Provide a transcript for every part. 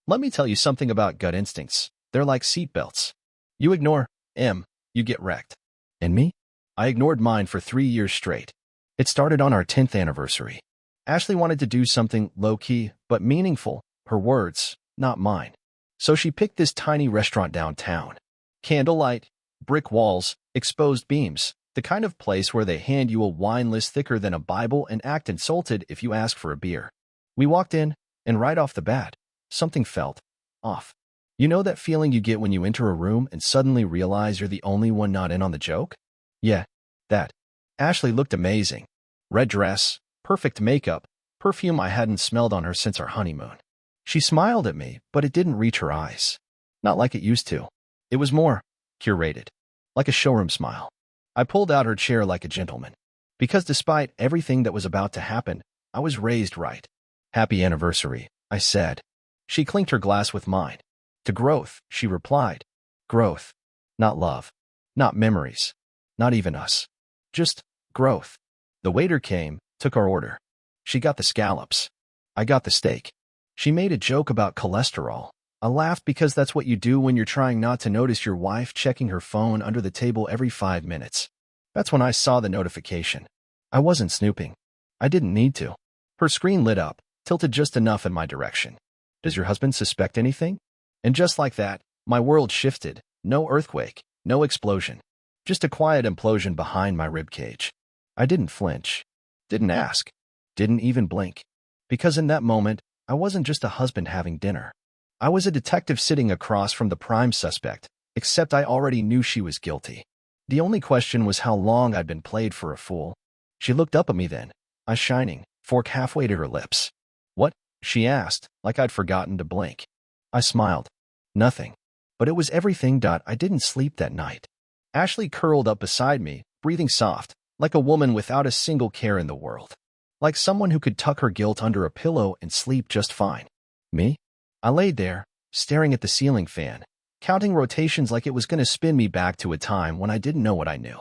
Let me tell you something about gut instincts. They're like seatbelts. You ignore M, you get wrecked. And me? I ignored mine for 3 years straight. It started on our 10th anniversary. Ashley wanted to do something low-key, but meaningful. Her words, not mine. So she picked this tiny restaurant downtown. Candlelight, brick walls, exposed beams, the kind of place where they hand you a wine list thicker than a Bible and act insulted if you ask for a beer. We walked in, and right off the bat, something felt off. You know that feeling you get when you enter a room and suddenly realize you're the only one not in on the joke? Yeah, that. Ashley looked amazing. Red dress, perfect makeup, perfume I hadn't smelled on her since our honeymoon. She smiled at me, but it didn't reach her eyes. Not like it used to. It was more curated, like a showroom smile. I pulled out her chair like a gentleman. Because despite everything that was about to happen, I was raised right. Happy anniversary, I said. She clinked her glass with mine. To growth, she replied. Growth. Not love. Not memories. Not even us. Just growth. The waiter came, took our order. She got the scallops. I got the steak. She made a joke about cholesterol. I laughed because that's what you do when you're trying not to notice your wife checking her phone under the table every 5 minutes. That's when I saw the notification. I wasn't snooping. I didn't need to. Her screen lit up, tilted just enough in my direction. Does your husband suspect anything? And just like that, my world shifted. No earthquake, no explosion. Just a quiet implosion behind my ribcage. I didn't flinch. Didn't ask. Didn't even blink. Because in that moment, I wasn't just a husband having dinner. I was a detective sitting across from the prime suspect, except I already knew she was guilty. The only question was how long I'd been played for a fool. She looked up at me then, eyes shining, fork halfway to her lips. What? She asked, like I'd forgotten to blink. I smiled. Nothing. But it was everything. I didn't sleep that night. Ashley curled up beside me, breathing soft, like a woman without a single care in the world. Like someone who could tuck her guilt under a pillow and sleep just fine. Me? I laid there, staring at the ceiling fan, counting rotations like it was going to spin me back to a time when I didn't know what I knew.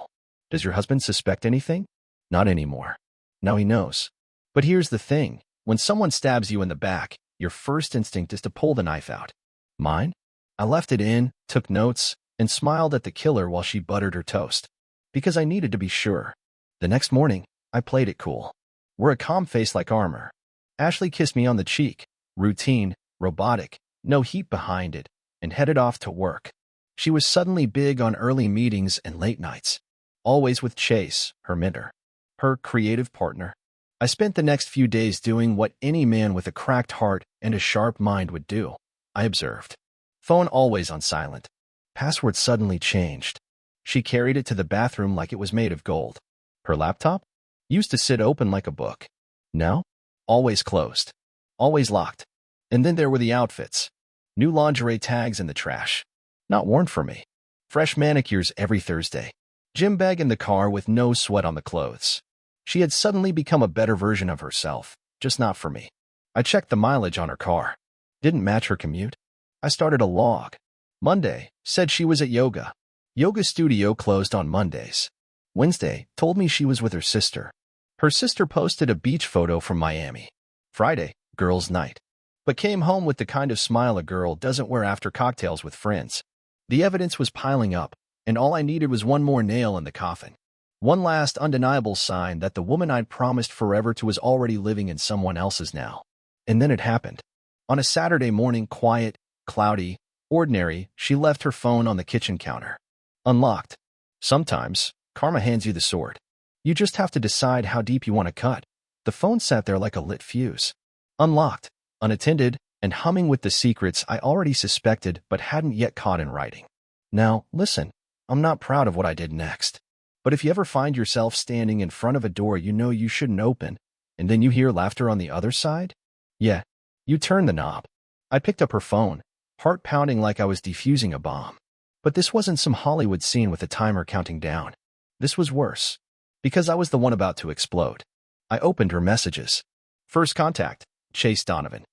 Does your husband suspect anything? Not anymore. Now he knows. But here's the thing. When someone stabs you in the back, your first instinct is to pull the knife out. Mine? I left it in, took notes, and smiled at the killer while she buttered her toast. Because I needed to be sure. The next morning, I played it cool. We're a calm face like armor. Ashley kissed me on the cheek. Routine, robotic, no heat behind it, and headed off to work. She was suddenly big on early meetings and late nights. Always with Chase, her mentor. Her creative partner. I spent the next few days doing what any man with a cracked heart and a sharp mind would do. I observed. Phone always on silent. Password suddenly changed. She carried it to the bathroom like it was made of gold. Her laptop? Used to sit open like a book. Now? Always closed. Always locked. And then there were the outfits. New lingerie tags in the trash. Not worn for me. Fresh manicures every Thursday. Gym bag in the car with no sweat on the clothes. She had suddenly become a better version of herself, just not for me. I checked the mileage on her car. Didn't match her commute. I started a log. Monday, said she was at yoga. Yoga studio closed on Mondays. Wednesday, told me she was with her sister. Her sister posted a beach photo from Miami. Friday, girls' night. But came home with the kind of smile a girl doesn't wear after cocktails with friends. The evidence was piling up, and all I needed was one more nail in the coffin. One last undeniable sign that the woman I'd promised forever to was already living in someone else's now. And then it happened. On a Saturday morning, quiet, cloudy, ordinary, she left her phone on the kitchen counter. Unlocked. Sometimes, karma hands you the sword. You just have to decide how deep you want to cut. The phone sat there like a lit fuse. Unlocked, unattended, and humming with the secrets I already suspected but hadn't yet caught in writing. Now, listen, I'm not proud of what I did next. But if you ever find yourself standing in front of a door you know you shouldn't open, and then you hear laughter on the other side? Yeah, you turn the knob. I picked up her phone, heart pounding like I was defusing a bomb. But this wasn't some Hollywood scene with a timer counting down. This was worse. Because I was the one about to explode. I opened her messages. First contact, Chase Donovan.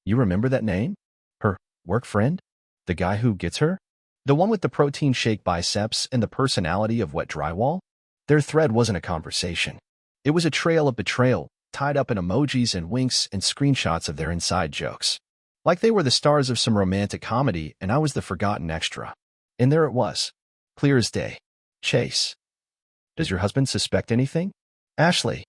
You remember that name? Her work friend? The guy who gets her? The one with the protein shake biceps and the personality of wet drywall? Their thread wasn't a conversation. It was a trail of betrayal, tied up in emojis and winks and screenshots of their inside jokes. Like they were the stars of some romantic comedy and I was the forgotten extra. And there it was. Clear as day. Chase. Does your husband suspect anything? Ashley.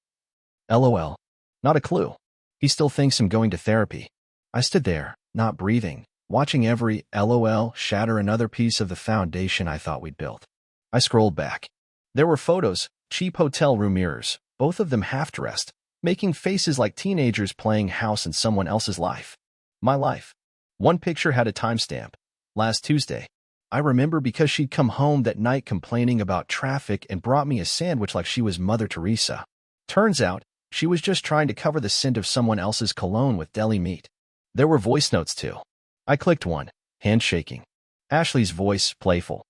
LOL. Not a clue. He still thinks I'm going to therapy. I stood there, not breathing, watching every LOL shatter another piece of the foundation I thought we'd built. I scrolled back. There were photos, cheap hotel room mirrors, both of them half-dressed, making faces like teenagers playing house in someone else's life. My life. One picture had a timestamp. Last Tuesday. I remember because she'd come home that night complaining about traffic and brought me a sandwich like she was Mother Teresa. Turns out, she was just trying to cover the scent of someone else's cologne with deli meat. There were voice notes too. I clicked one, hand shaking. Ashley's voice, playful.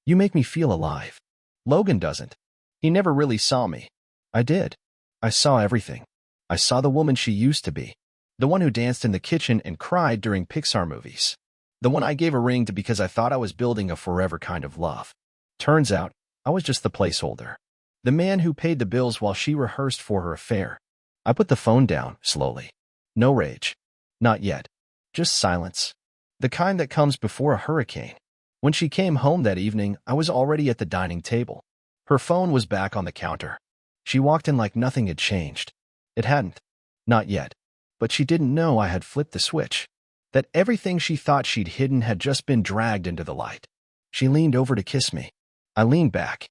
You make me feel alive. Logan doesn't. He never really saw me. I did. I saw everything. I saw the woman she used to be. The one who danced in the kitchen and cried during Pixar movies. The one I gave a ring to because I thought I was building a forever kind of love. Turns out, I was just the placeholder. The man who paid the bills while she rehearsed for her affair. I put the phone down, slowly. No rage. Not yet. Just silence. The kind that comes before a hurricane. When she came home that evening, I was already at the dining table. Her phone was back on the counter. She walked in like nothing had changed. It hadn't. Not yet. But she didn't know I had flipped the switch. That everything she thought she'd hidden had just been dragged into the light. She leaned over to kiss me. I leaned back.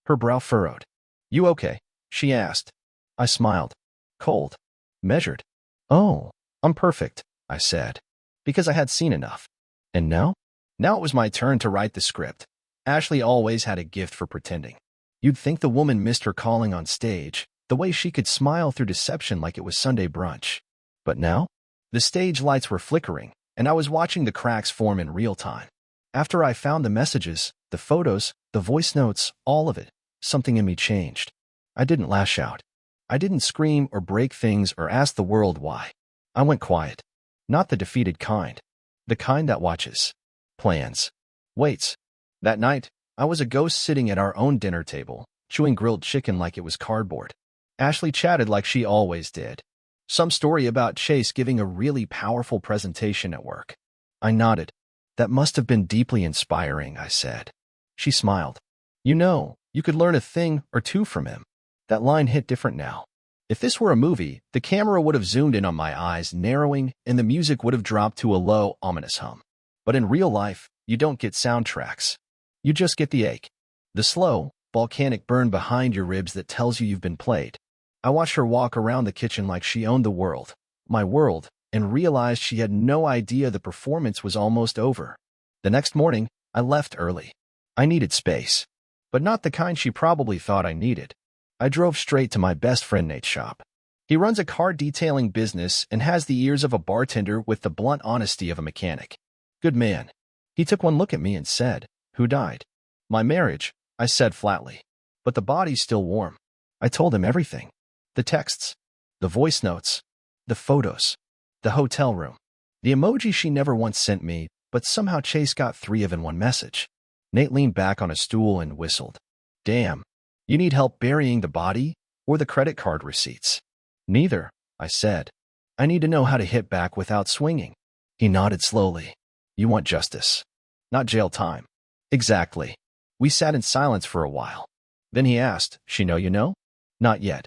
Her brow furrowed. You okay? She asked. I smiled. Cold. Measured. Oh, I'm perfect, I said. Because I had seen enough. And now? Now it was my turn to write the script. Ashley always had a gift for pretending. You'd think the woman missed her calling on stage, the way she could smile through deception like it was Sunday brunch. But now? The stage lights were flickering, and I was watching the cracks form in real time. After I found the messages, the photos, the voice notes, all of it, something in me changed. I didn't lash out. I didn't scream or break things or ask the world why. I went quiet. Not the defeated kind. The kind that watches. Plans. Waits. That night, I was a ghost sitting at our own dinner table, chewing grilled chicken like it was cardboard. Ashley chatted like she always did. Some story about Chase giving a really powerful presentation at work. I nodded. That must have been deeply inspiring, I said. She smiled. You know, you could learn a thing or two from him. That line hit different now. If this were a movie, the camera would have zoomed in on my eyes, narrowing, and the music would have dropped to a low, ominous hum. But in real life, you don't get soundtracks. You just get the ache. The slow, volcanic burn behind your ribs that tells you you've been played. I watched her walk around the kitchen like she owned the world, my world, and realized she had no idea the performance was almost over. The next morning, I left early. I needed space. But not the kind she probably thought I needed. I drove straight to my best friend Nate's shop. He runs a car detailing business and has the ears of a bartender with the blunt honesty of a mechanic. Good man. He took one look at me and said, Who died? My marriage, I said flatly. But the body's still warm. I told him everything. The texts, the voice notes, the photos, the hotel room, the emoji she never once sent me, but somehow Chase got 3 of in one message. Nate leaned back on a stool and whistled. Damn. You need help burying the body or the credit card receipts? Neither, I said. I need to know how to hit back without swinging. He nodded slowly. You want justice, not jail time. Exactly. We sat in silence for a while. Then he asked, She know you know? Not yet.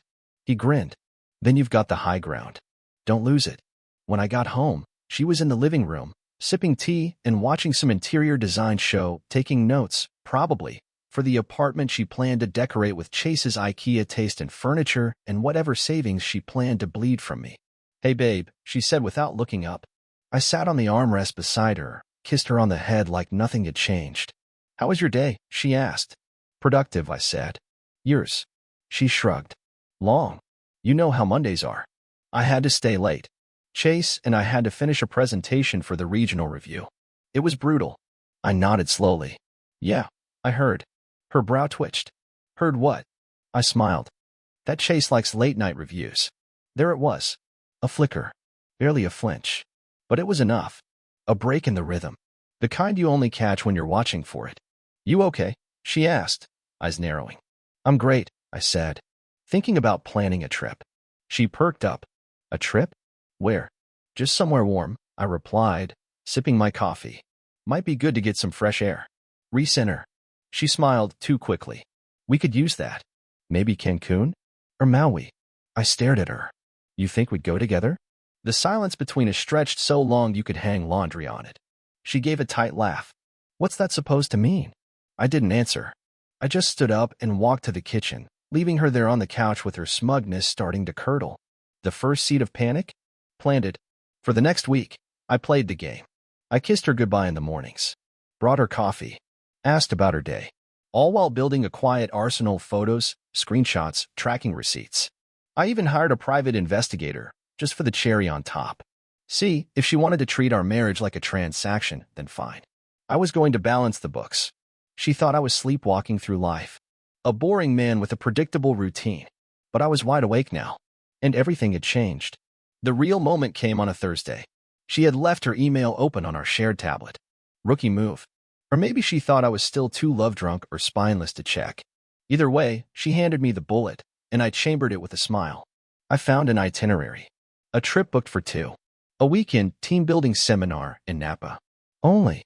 He grinned. Then you've got the high ground. Don't lose it. When I got home, she was in the living room, sipping tea and watching some interior design show, taking notes, probably, for the apartment she planned to decorate with Chase's IKEA taste in furniture and whatever savings she planned to bleed from me. Hey babe, she said without looking up. I sat on the armrest beside her, kissed her on the head like nothing had changed. How was your day? She asked. Productive, I said. Yours? She shrugged. Long. You know how Mondays are. I had to stay late. Chase and I had to finish a presentation for the regional review. It was brutal. I nodded slowly. Yeah, I heard. Her brow twitched. Heard what? I smiled. That Chase likes late-night reviews. There it was. A flicker. Barely a flinch. But it was enough. A break in the rhythm. The kind you only catch when you're watching for it. You okay? She asked, eyes narrowing. I'm great, I said. Thinking about planning a trip. She perked up. A trip? Where? Just somewhere warm, I replied, sipping my coffee. Might be good to get some fresh air. Recenter. She smiled too quickly. We could use that. Maybe Cancun? Or Maui? I stared at her. You think we'd go together? The silence between us stretched so long you could hang laundry on it. She gave a tight laugh. What's that supposed to mean? I didn't answer. I just stood up and walked to the kitchen, leaving her there on the couch with her smugness starting to curdle. The first seed of panic? Planted. For the next week, I played the game. I kissed her goodbye in the mornings, brought her coffee, asked about her day, all while building a quiet arsenal of photos, screenshots, tracking receipts. I even hired a private investigator, just for the cherry on top. See, if she wanted to treat our marriage like a transaction, then fine. I was going to balance the books. She thought I was sleepwalking through life, a boring man with a predictable routine. But I was wide awake now, and everything had changed. The real moment came on a Thursday. She had left her email open on our shared tablet. Rookie move. Or maybe she thought I was still too love-drunk or spineless to check. Either way, she handed me the bullet, and I chambered it with a smile. I found an itinerary. A trip booked for 2. A weekend team-building seminar in Napa. Only.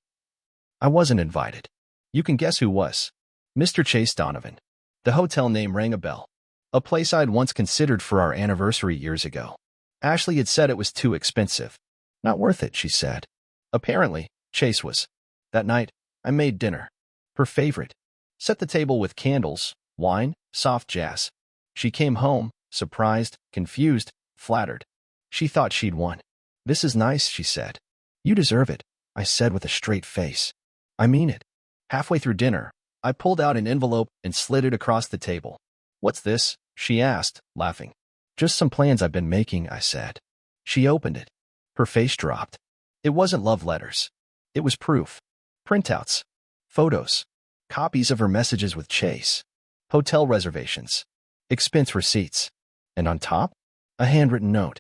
I wasn't invited. You can guess who was. Mr. Chase Donovan. The hotel name rang a bell. A place I'd once considered for our anniversary years ago. Ashley had said it was too expensive. Not worth it, she said. Apparently, Chase was. That night, I made dinner. Her favorite. Set the table with candles, wine, soft jazz. She came home, surprised, confused, flattered. She thought she'd won. This is nice, she said. You deserve it, I said with a straight face. I mean it. Halfway through dinner, I pulled out an envelope and slid it across the table. What's this? She asked, laughing. Just some plans I've been making, I said. She opened it. Her face dropped. It wasn't love letters. It was proof. Printouts. Photos. Copies of her messages with Chase. Hotel reservations. Expense receipts. And on top, a handwritten note.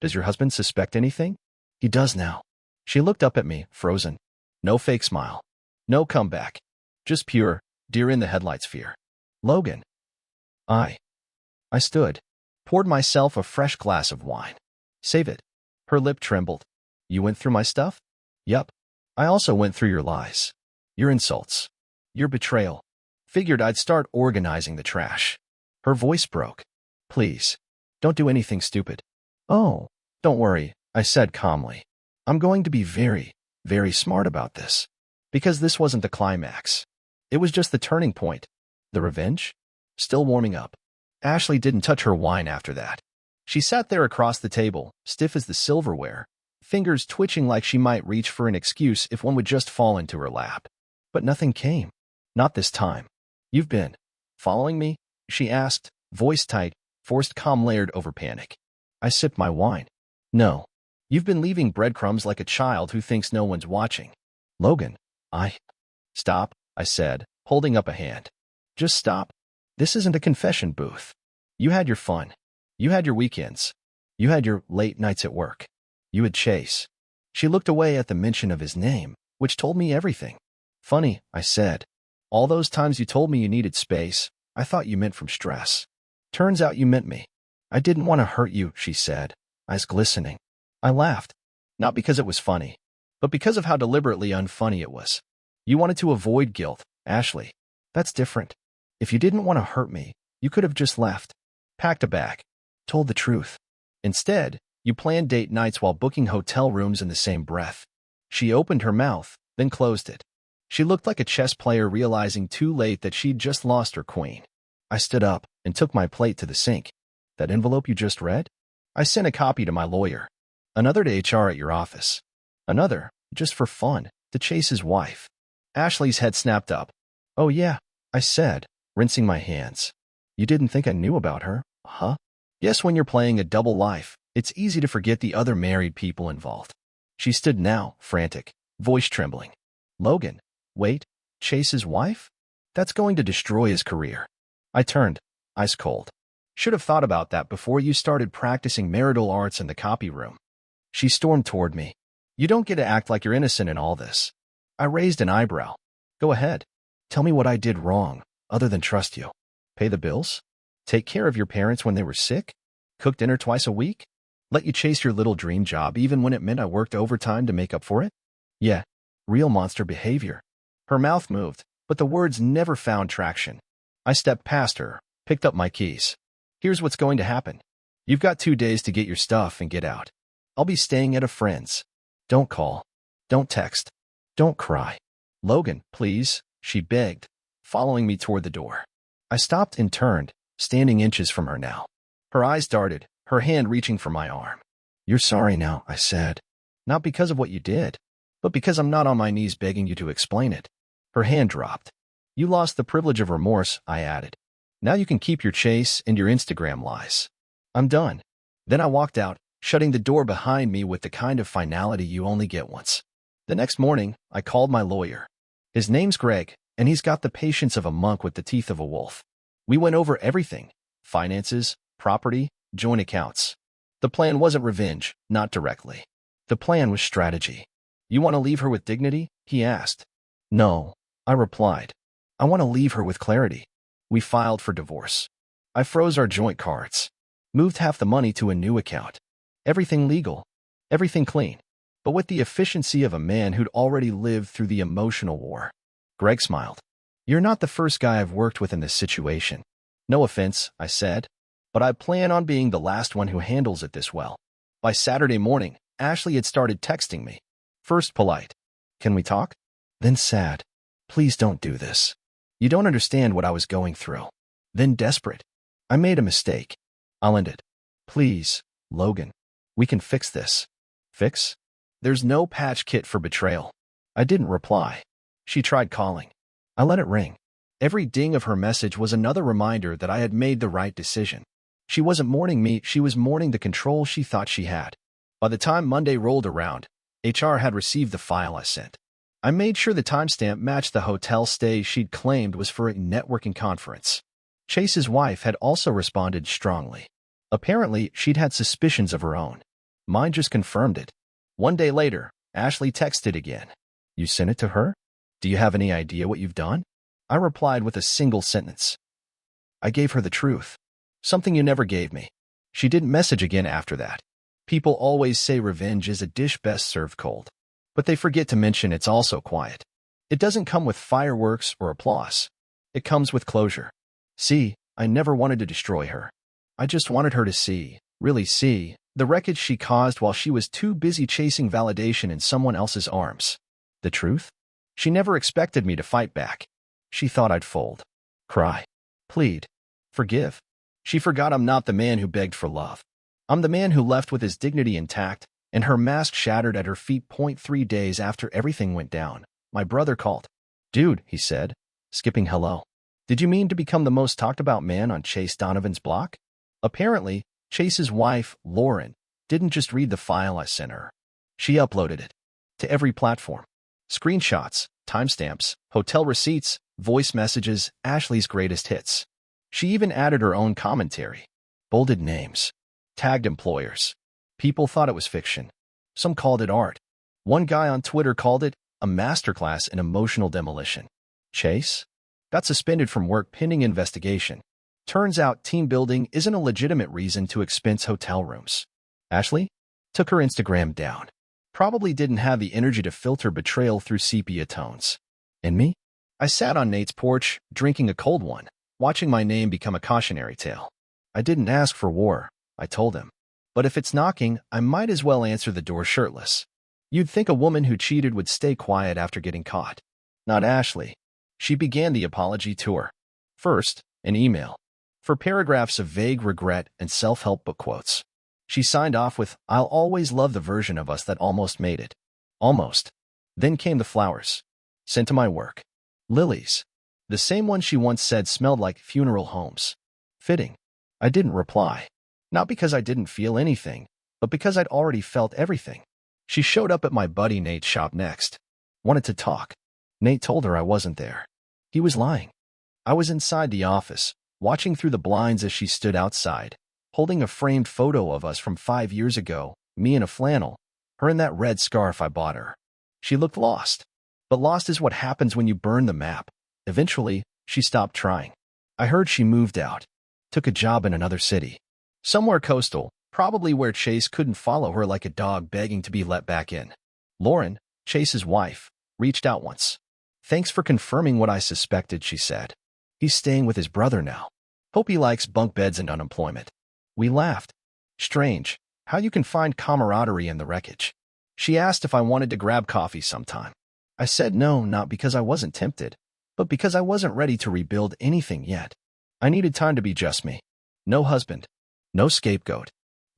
Does your husband suspect anything? He does now. She looked up at me, frozen. No fake smile. No comeback. Just pure, deer-in-the-headlights fear. Logan. I stood. Poured myself a fresh glass of wine. Save it. Her lip trembled. You went through my stuff? Yup. I also went through your lies. Your insults. Your betrayal. Figured I'd start organizing the trash. Her voice broke. Please. Don't do anything stupid. Oh, don't worry, I said calmly. I'm going to be very, very smart about this. Because this wasn't the climax. It was just the turning point. The revenge? Still warming up. Ashley didn't touch her wine after that. She sat there across the table, stiff as the silverware, fingers twitching like she might reach for an excuse if one would just fall into her lap. But nothing came. Not this time. You've been following me? She asked, voice tight, forced calm layered over panic. I sipped my wine. No. You've been leaving breadcrumbs like a child who thinks no one's watching. Logan, Stop, I said, holding up a hand. Just stop. This isn't a confession booth. You had your fun. You had your weekends. You had your late nights at work. You had Chase. She looked away at the mention of his name, which told me everything. Funny, I said. All those times you told me you needed space, I thought you meant from stress. Turns out you meant me. I didn't want to hurt you, she said, eyes glistening. I laughed. Not because it was funny, but because of how deliberately unfunny it was. You wanted to avoid guilt, Ashley. That's different. If you didn't want to hurt me, you could have just left. Packed a bag. Told the truth. Instead, you planned date nights while booking hotel rooms in the same breath. She opened her mouth, then closed it. She looked like a chess player realizing too late that she'd just lost her queen. I stood up and took my plate to the sink. That envelope you just read? I sent a copy to my lawyer. Another to HR at your office. Another, just for fun, to Chase's wife. Ashley's head snapped up. Oh yeah, I said, rinsing my hands. You didn't think I knew about her, huh? Yes, when you're playing a double life, it's easy to forget the other married people involved. She stood now, frantic, voice trembling. Logan, wait, Chase's wife? That's going to destroy his career. I turned, ice cold. Should have thought about that before you started practicing marital arts in the copy room. She stormed toward me. You don't get to act like you're innocent in all this. I raised an eyebrow. Go ahead. Tell me what I did wrong, other than trust you. Pay the bills? Take care of your parents when they were sick? Cook dinner twice a week? Let you chase your little dream job even when it meant I worked overtime to make up for it? Yeah, real monster behavior. Her mouth moved, but the words never found traction. I stepped past her, picked up my keys. Here's what's going to happen. You've got 2 days to get your stuff and get out. I'll be staying at a friend's. Don't call. Don't text. Don't cry. Logan, please, she begged, following me toward the door. I stopped and turned, standing inches from her now. Her eyes darted, her hand reaching for my arm. You're sorry now, I said. Not because of what you did, but because I'm not on my knees begging you to explain it. Her hand dropped. You lost the privilege of remorse, I added. Now you can keep your chase and your Instagram lies. I'm done. Then I walked out, shutting the door behind me with the kind of finality you only get once. The next morning, I called my lawyer. His name's Greg, and he's got the patience of a monk with the teeth of a wolf. We went over everything: finances, property, joint accounts. The plan wasn't revenge, not directly. The plan was strategy. You want to leave her with dignity? He asked. No, I replied. I want to leave her with clarity. We filed for divorce. I froze our joint cards. Moved half the money to a new account. Everything legal. Everything clean. But with the efficiency of a man who'd already lived through the emotional war. Greg smiled. You're not the first guy I've worked with in this situation. No offense, I said, but I plan on being the last one who handles it this well. By Saturday morning, Ashley had started texting me. First polite. Can we talk? Then sad. Please don't do this. You don't understand what I was going through. Then desperate. I made a mistake. I'll end it. Please, Logan. We can fix this. Fix? There's no patch kit for betrayal. I didn't reply. She tried calling. I let it ring. Every ding of her message was another reminder that I had made the right decision. She wasn't mourning me, she was mourning the control she thought she had. By the time Monday rolled around, HR had received the file I sent. I made sure the timestamp matched the hotel stay she'd claimed was for a networking conference. Chase's wife had also responded strongly. Apparently, she'd had suspicions of her own. Mine just confirmed it. 1 day later, Ashley texted again. You sent it to her? Do you have any idea what you've done? I replied with a single sentence. I gave her the truth. Something you never gave me. She didn't message again after that. People always say revenge is a dish best served cold. But they forget to mention it's also quiet. It doesn't come with fireworks or applause. It comes with closure. See, I never wanted to destroy her. I just wanted her to see, really see, the wreckage she caused while she was too busy chasing validation in someone else's arms. The truth? She never expected me to fight back. She thought I'd fold. Cry. Plead. Forgive. She forgot I'm not the man who begged for love. I'm the man who left with his dignity intact and her mask shattered at her feet. 3 days after everything went down, my brother called. Dude, he said, skipping hello. Did you mean to become the most talked about man on Chase Donovan's block? Apparently, Chase's wife, Lauren, didn't just read the file I sent her. She uploaded it to every platform. Screenshots, timestamps, hotel receipts, voice messages, Ashley's greatest hits. She even added her own commentary. Bolded names. Tagged employers. People thought it was fiction. Some called it art. One guy on Twitter called it a masterclass in emotional demolition. Chase got suspended from work pending investigation. Turns out team building isn't a legitimate reason to expense hotel rooms. Ashley took her Instagram down. Probably didn't have the energy to filter betrayal through sepia tones. And me? I sat on Nate's porch, drinking a cold one, watching my name become a cautionary tale. I didn't ask for war, I told him. But if it's knocking, I might as well answer the door shirtless. You'd think a woman who cheated would stay quiet after getting caught. Not Ashley. She began the apology tour. First, an email. For paragraphs of vague regret and self-help book quotes. She signed off with, I'll always love the version of us that almost made it. Almost. Then came the flowers. Sent to my work. Lilies. The same one she once said smelled like funeral homes. Fitting. I didn't reply. Not because I didn't feel anything, but because I'd already felt everything. She showed up at my buddy Nate's shop next. Wanted to talk. Nate told her I wasn't there. He was lying. I was inside the office, watching through the blinds as she stood outside, holding a framed photo of us from 5 years ago, me in a flannel, her in that red scarf I bought her. She looked lost. But lost is what happens when you burn the map. Eventually, she stopped trying. I heard she moved out. Took a job in another city. Somewhere coastal, Probably where Chase couldn't follow her like a dog begging to be let back in. Lauren, Chase's wife, reached out once. "Thanks for confirming what I suspected," she said. "He's staying with his brother now. Hope he likes bunk beds and unemployment." We laughed. "Strange, how you can find camaraderie in the wreckage." She asked if I wanted to grab coffee sometime. I said no, not because I wasn't tempted, but because I wasn't ready to rebuild anything yet. I needed time to be just me. No husband, no scapegoat,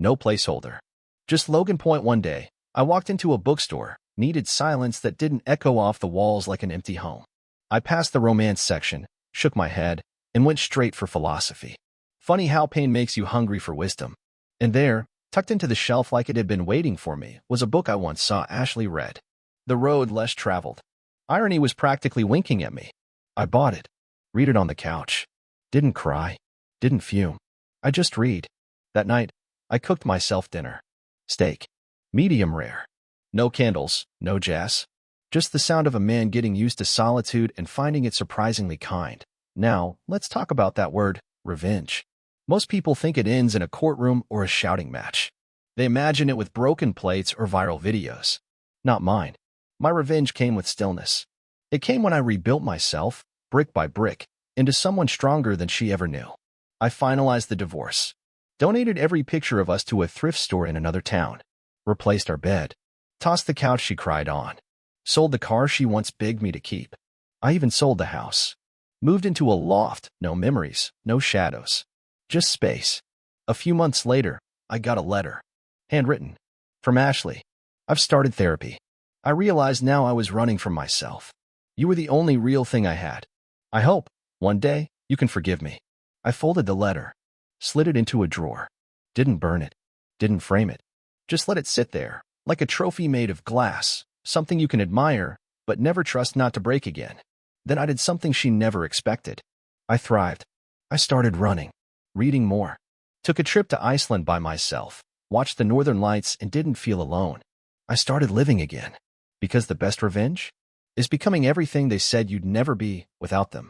no placeholder. Just Logan Point. One day, I walked into a bookstore, needed silence that didn't echo off the walls like an empty home. I passed the romance section, shook my head, and went straight for philosophy. Funny how pain makes you hungry for wisdom. And there, tucked into the shelf like it had been waiting for me, was a book I once saw Ashley read. The Road Less Traveled. Irony was practically winking at me. I bought it. Read it on the couch. Didn't cry. Didn't fume. I just read. That night, I cooked myself dinner. Steak. Medium rare. No candles, no jazz. Just the sound of a man getting used to solitude and finding it surprisingly kind. Now, let's talk about that word, revenge. Most people think it ends in a courtroom or a shouting match. They imagine it with broken plates or viral videos. Not mine. My revenge came with stillness. It came when I rebuilt myself, brick by brick, into someone stronger than she ever knew. I finalized the divorce. Donated every picture of us to a thrift store in another town. Replaced our bed. Tossed the couch she cried on. Sold the car she once begged me to keep. I even sold the house. Moved into a loft, no memories, no shadows. Just space. A few months later, I got a letter. Handwritten. From Ashley. "I've started therapy. I realized now I was running from myself. You were the only real thing I had. I hope, one day, you can forgive me." I folded the letter. Slid it into a drawer. Didn't burn it. Didn't frame it. Just let it sit there, like a trophy made of glass, something you can admire, but never trust not to break again. Then I did something she never expected. I thrived. I started running. Reading more. Took a trip to Iceland by myself. Watched the northern lights and didn't feel alone. I started living again. Because the best revenge is becoming everything they said you'd never be without them.